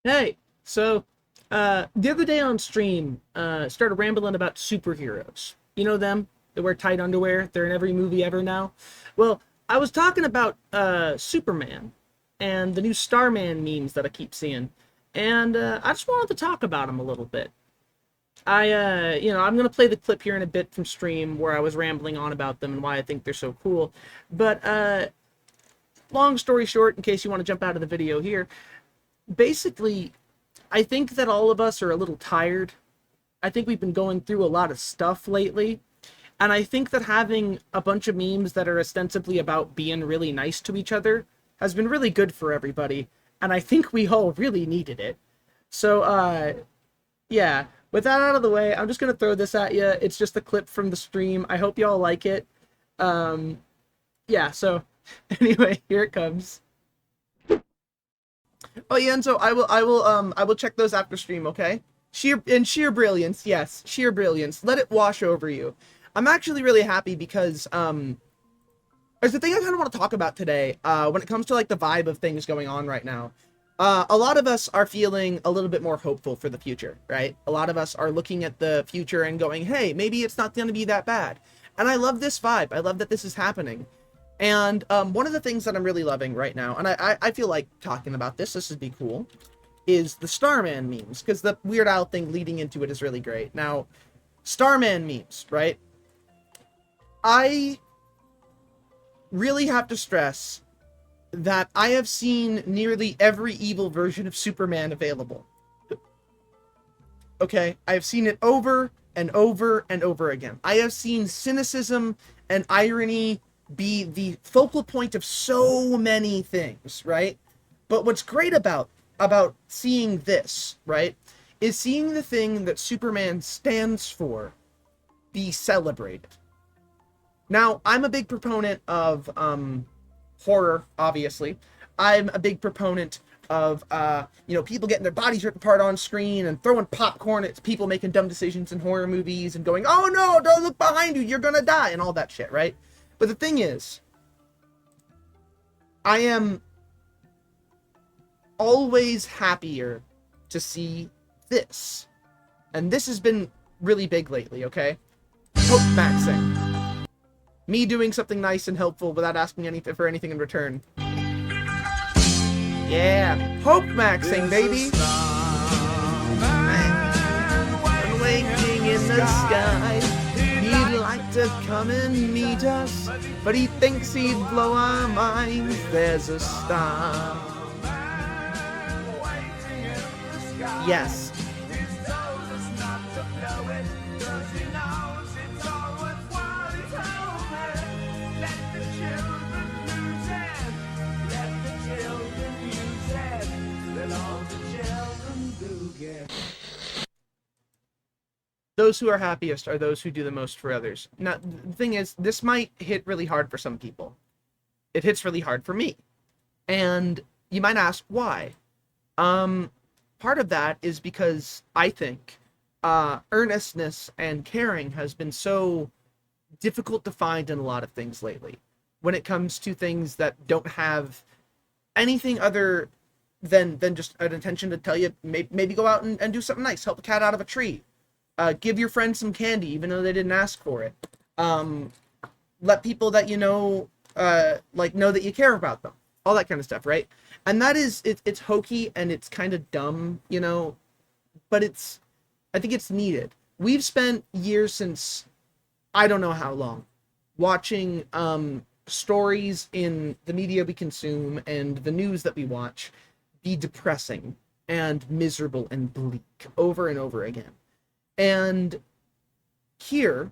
Hey, so the other day on stream, started rambling about superheroes. You know them? They wear tight underwear. They're in every movie ever now. Well, I was talking about Superman and the new Starman memes that I keep seeing, and I just wanted to talk about him a little bit. I'm gonna play the clip here in a bit from stream where I was rambling on about them and why I think they're so cool. But long story short, in case you want to jump out of the video here, basically, I think that all of us are a little tired. I think we've been going through a lot of stuff lately. And I think that having a bunch of memes that are ostensibly about being really nice to each other has been really good for everybody. And I think we all really needed it. So, yeah, with that out of the way, I'm just going to throw this at you. It's just a clip from the stream. I hope y'all like it. Um, yeah, so anyway, here it comes. Oh yeah, and so I will check those after stream, okay? Sheer brilliance, yes, sheer brilliance. Let it wash over you. I'm actually really happy because there's the thing I kind of want to talk about today. When it comes to like the vibe of things going on right now, a lot of us are feeling a little bit more hopeful for the future, right? A lot of us are looking at the future and going, hey, maybe it's not going to be that bad. And I love this vibe. I love that this is happening. And one of the things that I'm really loving right now, and I feel like talking about this would be cool, is the Starman memes, because the Weird Al thing leading into it is really great. Now, Starman memes, right? I really have to stress that I have seen nearly every evil version of Superman available. Okay? I have seen it over and over and over again. I have seen cynicism and irony be the focal point of so many things, right? But what's great about seeing this, right, is seeing the thing that Superman stands for be celebrated. Now, I'm a big proponent of horror, obviously. I'm a big proponent of people getting their bodies ripped apart on screen and throwing popcorn at people making dumb decisions in horror movies and going, oh no, don't look behind you, you're gonna die, and all that shit, right? But the thing is, I am always happier to see this. And this has been really big lately, okay? Hope maxing. Me doing something nice and helpful without asking for anything in return. Yeah, hope maxing, baby! Waiting in the sky. He'd like to come and meet us, but he thinks he'd blow our minds. There's a star. Yes. Those who are happiest are those who do the most for others. Now, the thing is, this might hit really hard for some people. It hits really hard for me. And you might ask, why? Part of that is because I think earnestness and caring has been so difficult to find in a lot of things lately. When it comes to things that don't have anything other than just an intention to tell you, maybe go out and do something nice. Help a cat out of a tree. Give your friends some candy, even though they didn't ask for it. Let people that you know, know that you care about them. All that kind of stuff, right? And that is, it's hokey and it's kind of dumb, but I think it's needed. We've spent years since, I don't know how long, watching stories in the media we consume and the news that we watch be depressing and miserable and bleak over and over again. And here,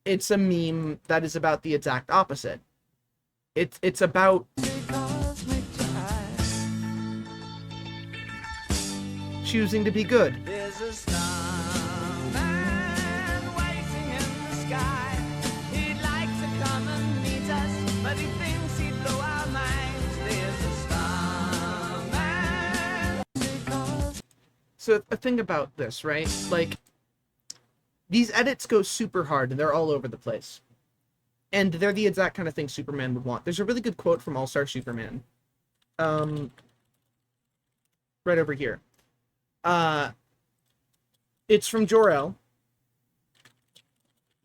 it's a meme that is about the exact opposite. It's about choosing to be good. There's a starman waiting in the sky. He'd like to come and meet us, but he thinks he'd blow our minds. There's a starman. So the thing about this, right? Like, these edits go super hard and they're all over the place. And they're the exact kind of thing Superman would want. There's a really good quote from All-Star Superman. right over here. Uh, it's from Jor-El,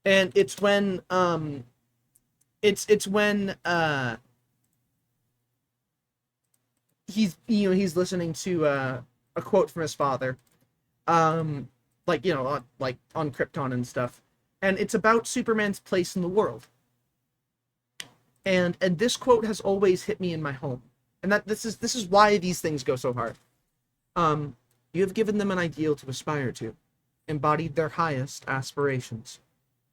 and it's when he's listening to a quote from his father, like on Krypton and stuff, and it's about Superman's place in the world. And this quote has always hit me in my home, and that this is why these things go so hard. Um, you have given them an ideal to aspire to, embodied their highest aspirations.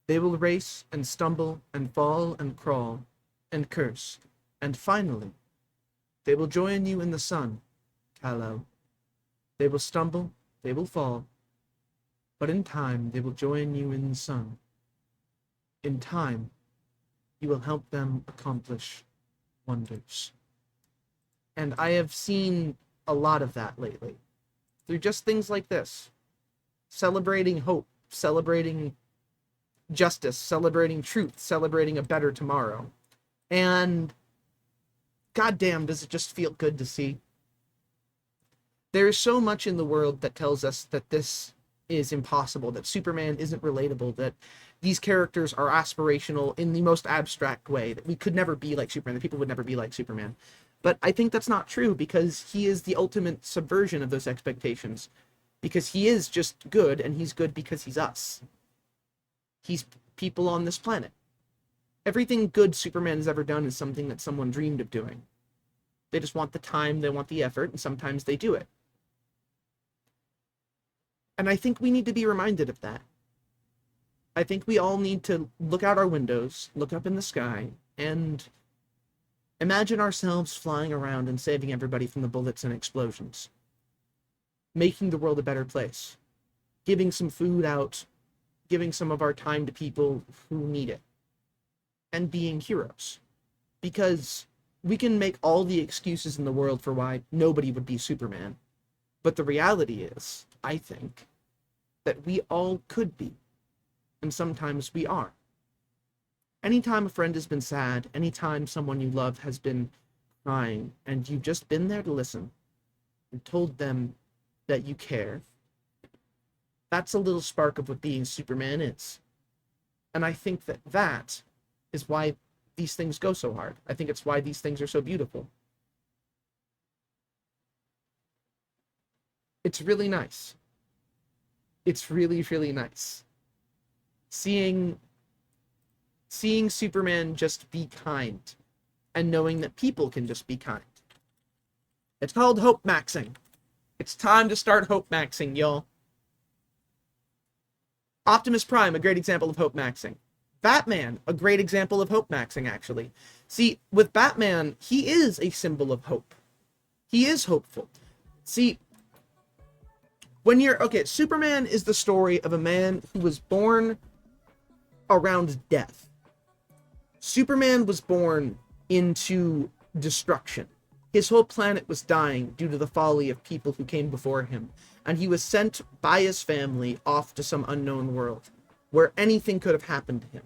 They will race and stumble and fall and crawl and curse, and finally, they will join you in the sun, Kal-El. They will stumble, they will fall, but in time they will join you in the sun. In time, you will help them accomplish wonders. And I have seen a lot of that lately. Through just things like this. Celebrating hope, celebrating justice, celebrating truth, celebrating a better tomorrow. And goddamn, does it just feel good to see. There is so much in the world that tells us that this is impossible, that Superman isn't relatable, that these characters are aspirational in the most abstract way, that we could never be like Superman, that people would never be like Superman. But I think that's not true, because he is the ultimate subversion of those expectations. Because he is just good, and he's good because he's us. He's people on this planet. Everything good Superman has ever done is something that someone dreamed of doing. They just want the time, they want the effort, and sometimes they do it. And I think we need to be reminded of that. I think we all need to look out our windows, look up in the sky, and imagine ourselves flying around and saving everybody from the bullets and explosions. Making the world a better place. Giving some food out, giving some of our time to people who need it. And being heroes. Because we can make all the excuses in the world for why nobody would be Superman. But the reality is, I think, that we all could be. And sometimes we are. Anytime a friend has been sad, anytime someone you love has been crying, and you've just been there to listen, and told them that you care, that's a little spark of what being Superman is. And I think that that is why these things go so hard. I think it's why these things are so beautiful. It's really nice. It's really, really nice. Seeing Superman just be kind, and knowing that people can just be kind. It's called hope maxing. It's time to start hope maxing, y'all. Optimus Prime, a great example of hope maxing. Batman, a great example of hope maxing, actually. See, with Batman, he is a symbol of hope. He is hopeful. See, Superman is the story of a man who was born around death. Superman was born into destruction. His whole planet was dying due to the folly of people who came before him, and he was sent by his family off to some unknown world, where anything could have happened to him.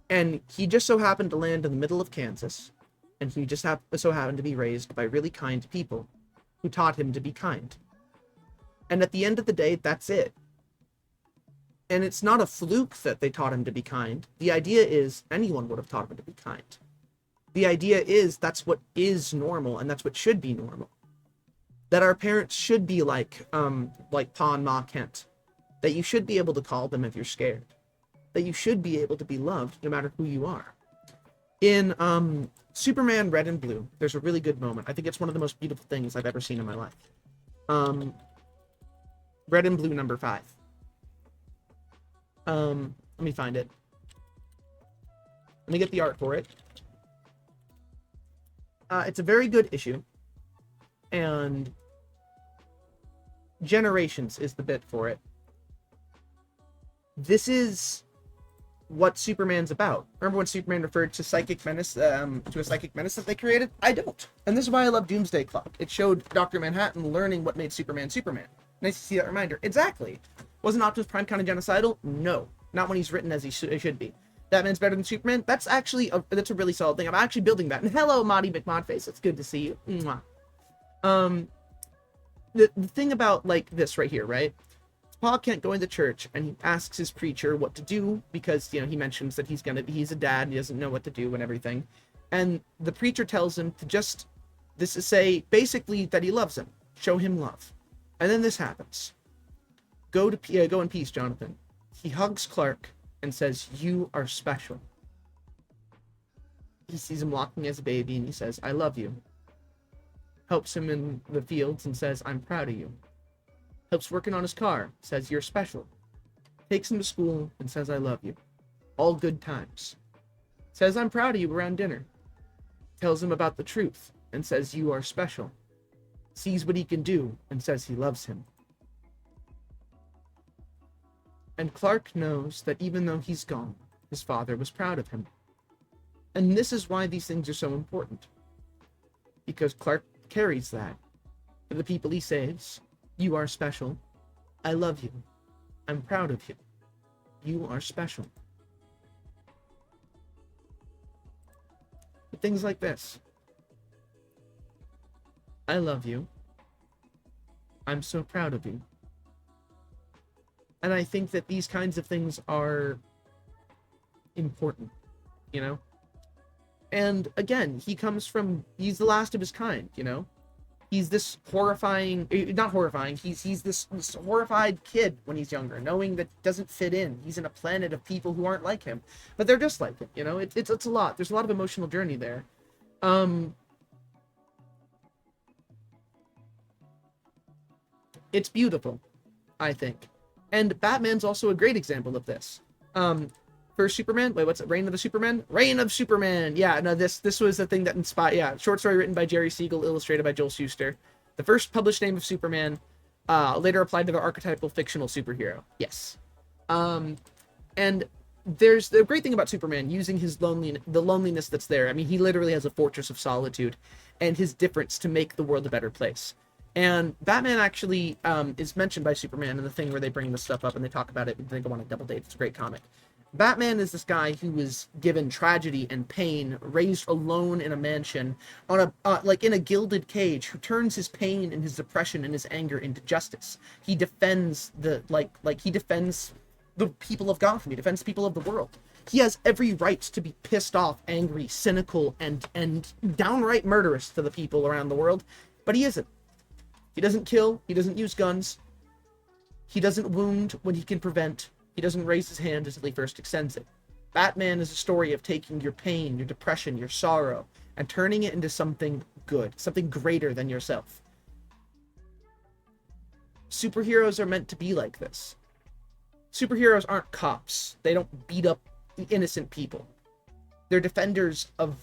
And he just so happened to land in the middle of Kansas, and he just so happened to be raised by really kind people who taught him to be kind. And at the end of the day, that's it. And it's not a fluke that they taught him to be kind. The idea is anyone would have taught him to be kind. The idea is that's what is normal, and that's what should be normal. That our parents should be like Pa and Ma Kent. That you should be able to call them if you're scared. That you should be able to be loved no matter who you are. In Superman Red and Blue, there's a really good moment. I think it's one of the most beautiful things I've ever seen in my life. Red and Blue number 5. Let me find it. Let me get the art for it. It's a very good issue. And Generations is the bit for it. This is what Superman's about. Remember when Superman referred to psychic menace, to a psychic menace that they created? I don't. And this is why I love Doomsday Clock. It showed Dr. Manhattan learning what made Superman Superman. Nice to see that reminder. Exactly. Wasn't Optimus Prime kind of genocidal? No. Not when he's written as he should be. That man's better than Superman? That's actually that's a really solid thing. I'm actually building that. And hello, Monty McModface. It's good to see you. Mwah. the thing about like this right here, right? Paul can't go into church, and he asks his preacher what to do because he mentions that he's a dad and he doesn't know what to do and everything, and the preacher tells him to just this is say basically that he loves him, show him love, and then this happens. Go in peace, Jonathan. He hugs Clark and says, "You are special." He sees him walking as a baby and he says, "I love you." Helps him in the fields and says, "I'm proud of you." Helps working on his car, says, "You're special." Takes him to school and says, "I love you." All good times. Says, "I'm proud of you" around dinner. Tells him about the truth and says, "You are special." Sees what he can do and says he loves him. And Clark knows that even though he's gone, his father was proud of him. And this is why these things are so important. Because Clark carries that to the people he saves. You are special. I love you. I'm proud of you. You are special. But things like this. I love you. I'm so proud of you. And I think that these kinds of things are important, And again, he's the last of his kind, He's this horrifying, not horrifying, he's this horrified kid when he's younger, knowing that he doesn't fit in. He's in a planet of people who aren't like him, but they're just like him, It's a lot. There's a lot of emotional journey there. It's beautiful, I think. And Batman's also a great example of this. For Superman, wait, what's it? Reign of the Superman? Reign of Superman! Yeah, no, this was the thing that inspired, short story written by Jerry Siegel, illustrated by Joel Shuster. The first published name of Superman, later applied to the archetypal fictional superhero. Yes. And there's the great thing about Superman, using his the loneliness that's there. I mean, he literally has a fortress of solitude, and his difference to make the world a better place. And Batman actually is mentioned by Superman in the thing where they bring this stuff up and they talk about it and they go on a double date. It's a great comic. Batman is this guy who was given tragedy and pain, raised alone in a mansion, on in a gilded cage, who turns his pain and his depression and his anger into justice. He defends he defends the people of Gotham. He defends the people of the world. He has every right to be pissed off, angry, cynical, and downright murderous to the people around the world, but he isn't. He doesn't kill. He doesn't use guns. He doesn't wound when he can prevent. He doesn't raise his hand until he first extends it. Batman is a story of taking your pain, your depression, your sorrow, and turning it into something good, something greater than yourself. Superheroes are meant to be like this. Superheroes aren't cops. They don't beat up innocent people. They're defenders of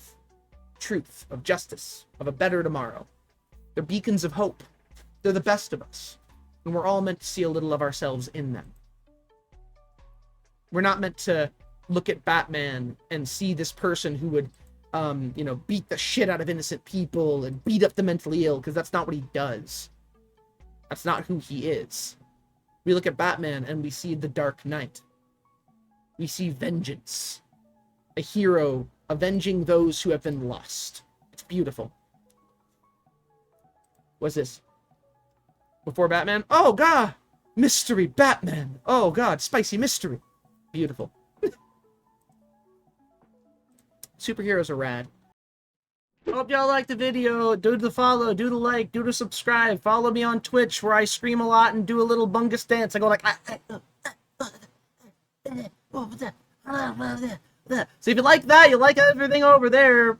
truth, of justice, of a better tomorrow. They're beacons of hope. They're the best of us. And we're all meant to see a little of ourselves in them. We're not meant to look at Batman and see this person who would, beat the shit out of innocent people and beat up the mentally ill, because that's not what he does. That's not who he is. We look at Batman and we see the Dark Knight. We see vengeance. A hero avenging those who have been lost. It's beautiful. What's this? Before Batman? Oh, God! Mystery Batman! Oh, God, spicy mystery. Beautiful. Superheroes are rad. Hope y'all liked the video. Do the follow, do the like, do the subscribe. Follow me on Twitch where I scream a lot and do a little bungus dance. I go like... So if you like that, you'll like everything over there.